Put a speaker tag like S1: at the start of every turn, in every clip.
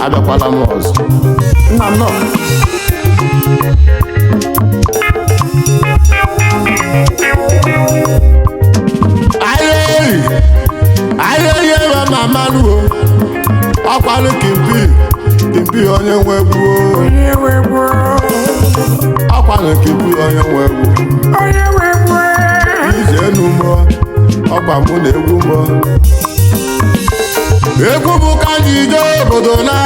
S1: abịakwala m ọzọ nna m nọ ayeri ebe ma mmanụ ọkwanụ kimpi onye nwe egwu ọkwanụ kimpi onye nwe egwu ije enu mọ ọkwa mụ na egwu mọ egwu bụ ka ndị ije obodo na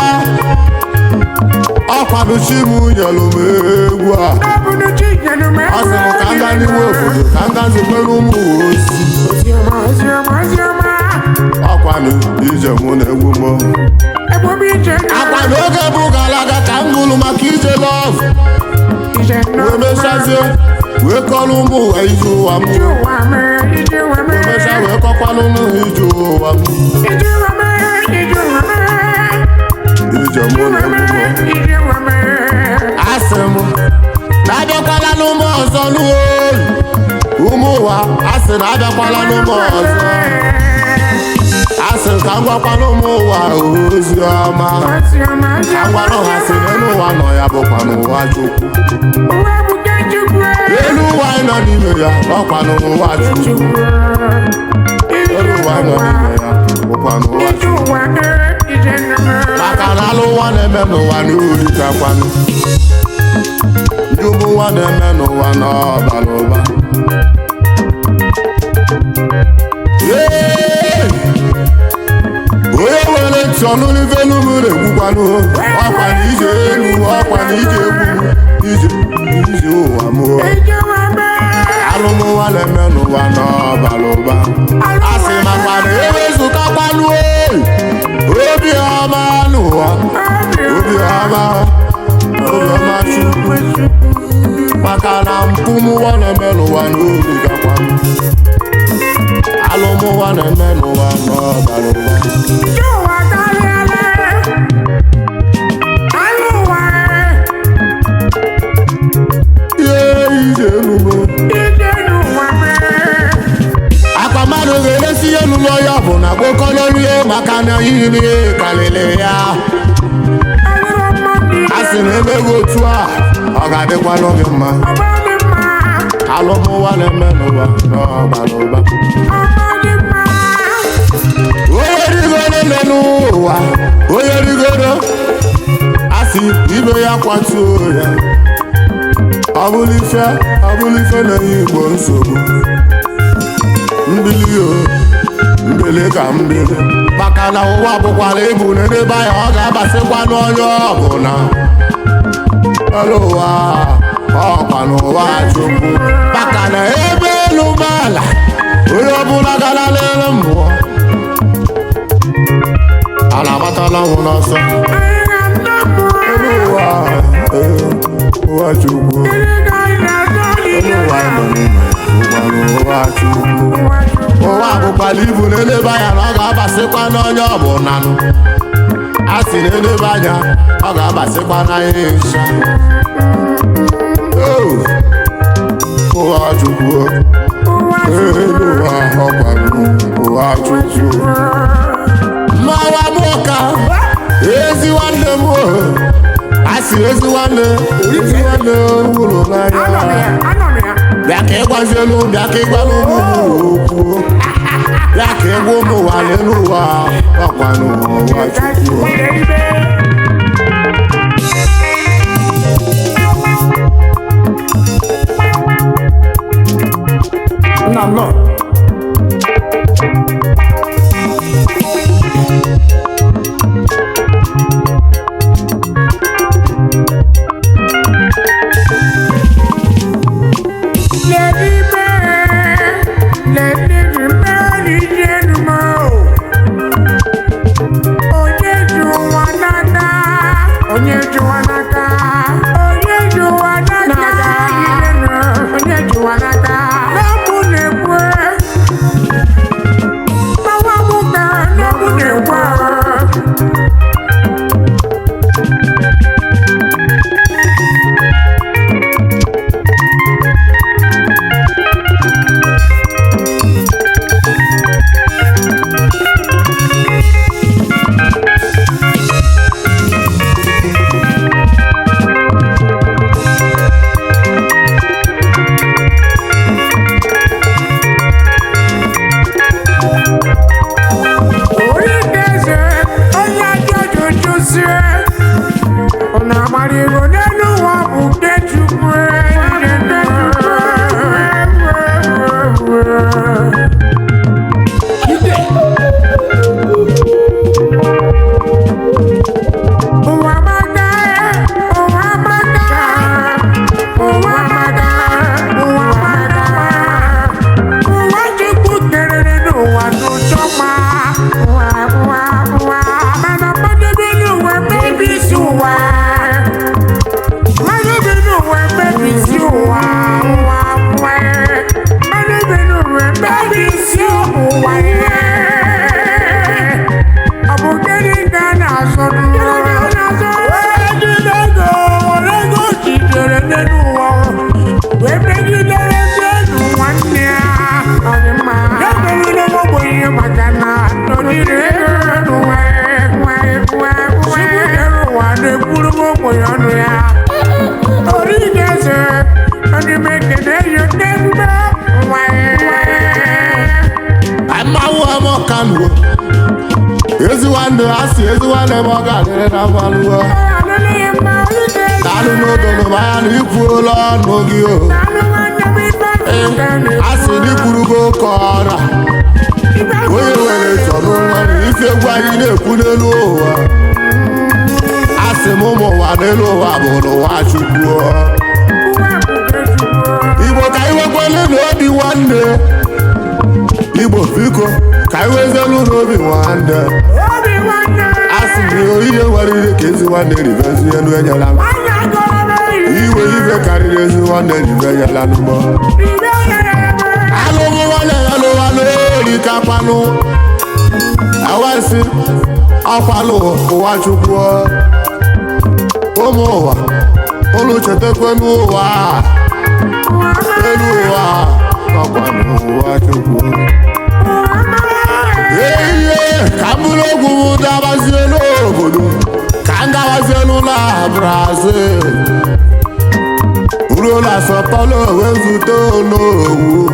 S1: ọkwanụ chi m nyelụ m egwu a ọ sịrị ka nga n'ime obodo ka nga zikwere ụmụ ozi ọkwanụ ije mụ na egwu mọ akwanụ oge bụ gara aga ka m gụrụ maka ije lọv wee mechazie wee kọrọ ụmụ ụwa ije ụwa m wee mecha wee kọkwalụ ụmụ ije ụwa m ije mụ na egwu mọ asị m na-abịakwala n'ụmụ ọzọ n'oyi ụmụ ụwa asị na-abịakwala n'ụmụ ọzọ asị ka m gwakwana ụmụ ụwa ozi ọma ka m gwara ha sị n'elu ụwa nọ ya bụkwa n'ụwa Chukwu elu ụwa anyị nọ n'ime ya ọkwa n'ụwa Chukwu elu ụwa anyị nọ n'ime ya bụkwa n'ụwa Chukwu maka na alụ ụwa na-eme n'ụwa n'uri kakwanụ ndị ụmụ ụwa na-eme n'ụwa n'ọbara ụba onye nwere ntị ọnụrụ ife n'ụmụ na-ekwukwanụ ọkwa na ije elu ọkwa na ije egwu ije ụwa m alụmụnwa na-eme n'ụwa n'ọbara ụba a sị makwa na ewezụtakwanụ obi ọma n'ụwa obi ọma Chukwu maka na mpụ mụwa na-eme n'ụwa n'obi gakwanụ alụmụnwa na-eme n'ụwa n'ọbara ụba akpa mmadụ ga-eresi ihe n'ụlọ ya bụ na gbokọlọrie maka na ihe karịrị ya a sị na emeghị otu a ọ ga-adịkwanụ gị mma alụmụnwa na-eme n'ụwa n'ọbara ụba onye rigoro n'ụwa onye rigoro a sị ibe ya kwatuo ya ọ bụrụ ife na-enye Igbo nsogbu mbili ka mbili maka na ụwa bụkwara ibu n'ebe ya ọ ga-abasịkwa n'onye ọbụla ọrụ ụwa ọkwa n'ụwa Chukwu maka na ebe elu ụgbọala onye ọbụla gara n'elu mmụọ a na-agbatala nwụ n'ọsọ elu ụwa Chukwu ụwa bụkwala ibu na-eleba anya na ọ ga-abasịkwa n'onye ọbụla a sị na-eleba anya ọ ga-abasịkwa n'anya ịsha ụwa Chukwu elu ụwa ọkwanụ ụwa Chukwu mmawa bụ ọka ezi nwanne m a sị ezi nwanne nwụrụ n'anya bịa ka ịgwazielu bịa ka ịgwala ụmụ okwu bịa ka ịgwa ụmụ ụwa n'elu ụwa ọkwa n'ụwa Chukwu nna m nọ
S2: Onye ju nwa na
S1: Eziwande asi eziwande moga dere na maluwa. Dalu no dono ma ni kuola nogi o. Asi ni kurugo kora. Oye wele tono wani ife gwa ile kunelu wa. Asi momo wa nelu wa bono wa chukwu. Igbo ka iwe kwele n'obi nwanne. Igbo biko ka iwe zelu n'obi nwanne. Asi ni oyiye warire ka ezi nwanne rivezi elu enyela m. Iwe ife karịrị ezi nwanne riveyela n'ụgbọ. Alụmụ nwanne ya n'ụwa n'ori kakwanụ. Awansi ọkwalụ ụwa chukwu. Ụmụ ụwa olu chetekwe n'ụwa. Elu ụwa ọkwalụ ụwa chukwu. Ka mbụrụ ogwu m dabazie n'obodo ka m gawazie n'ụlọ Brazil ruo na Sao Paulo wee zute Onowu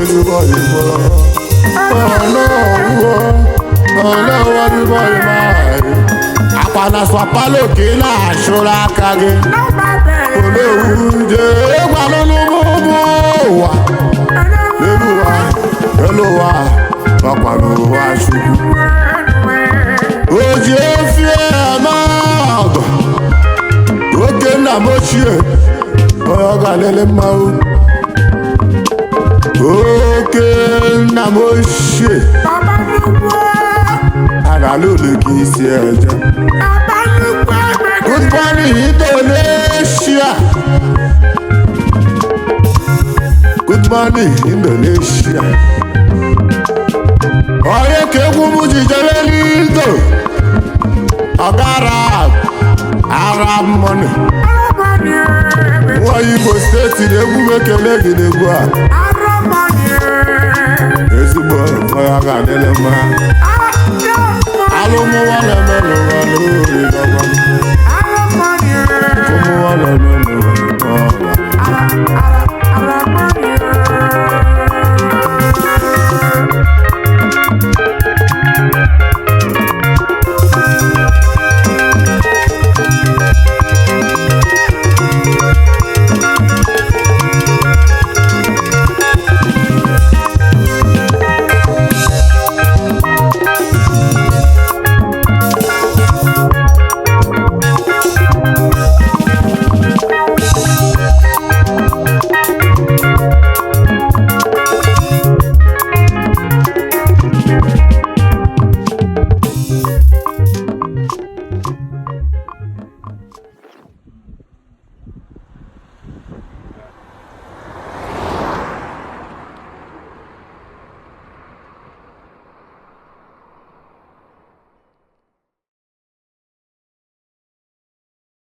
S1: ezigbo Igbo Onowu ezigbo Igbo akwa na Sao Paulo ka ị na-achụrụ aka gị Onowu jee ịgwanụ n'ụmụ ụwa Eluwa ọkwa n'ụwa chukwu o ji efie amaọgọ oke nna m ochie onye ọ ga-alele mmanwụ oke nna m ochie a ga-alụ ụlọ ka isi eje good morning Indonesia good morning Indonesia onye ka egwu m ji jere n'ido ọgara Arab money nwa Igbo steeti na-egwu m ekele gị n'egwu a ezigbo onye ga-adịle mma alụmụnwa na-eme n'ụwa n'ori gọgọ